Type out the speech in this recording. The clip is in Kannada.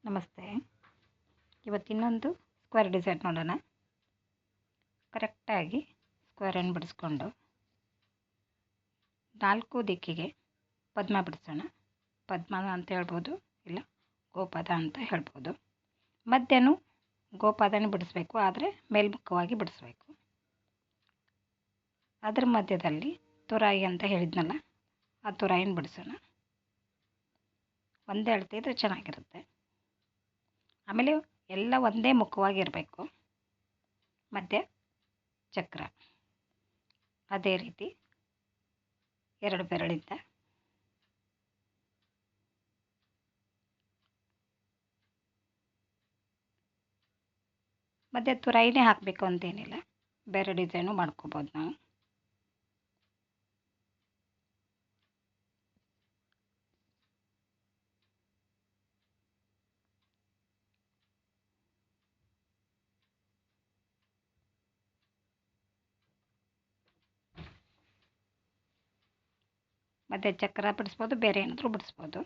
ನಮಸ್ತೆ. ಇವತ್ತಿನ್ನೊಂದು ಸ್ಕ್ವೇರ್ ಡಿಸೈನ್ ನೋಡೋಣ. ಕರೆಕ್ಟಾಗಿ ಸ್ಕ್ವೇರನ್ನು ಬಿಡಿಸ್ಕೊಂಡು 4 ದಿಕ್ಕಿಗೆ ಪದ್ಮ ಬಿಡಿಸೋಣ. ಪದ್ಮ ಅಂತ ಹೇಳ್ಬೋದು, ಇಲ್ಲ ಗೋಪಾದ ಅಂತ ಹೇಳ್ಬೋದು. ಮಧ್ಯನೂ ಗೋಪಾದನೇ ಬಿಡಿಸ್ಬೇಕು, ಆದರೆ ಮೇಲ್ಮುಖವಾಗಿ ಬಿಡಿಸ್ಬೇಕು. ಅದರ ಮಧ್ಯದಲ್ಲಿ ತುರಾಯಿ ಅಂತ ಹೇಳಿದ್ನಲ್ಲ, ಆ ತುರಾಯಿನ ಬಿಡಿಸೋಣ. ಒಂದೇ ಅಳತೆ ಇದ್ರೆ ಚೆನ್ನಾಗಿರುತ್ತೆ. ಆಮೇಲೆ ಎಲ್ಲ ಒಂದೇ ಮುಖವಾಗಿರಬೇಕು. ಮಧ್ಯ ಚಕ್ರ ಅದೇ ರೀತಿ 2 ಬೆರಳಿಂದ ಮಧ್ಯೆ ತುರಾಯಿನೇ ಹಾಕಬೇಕು ಅಂತೇನಿಲ್ಲ, ಬೇರೆ ಡಿಸೈನು ಮಾಡ್ಕೋಬೋದು ನಾವು. ಮಧ್ಯೆ ಚಕ್ರ ಬಿಡಿಸ್ಬೋದು, ಬೇರೆ ಏನಾದರೂ ಬಿಡಿಸ್ಬೋದು.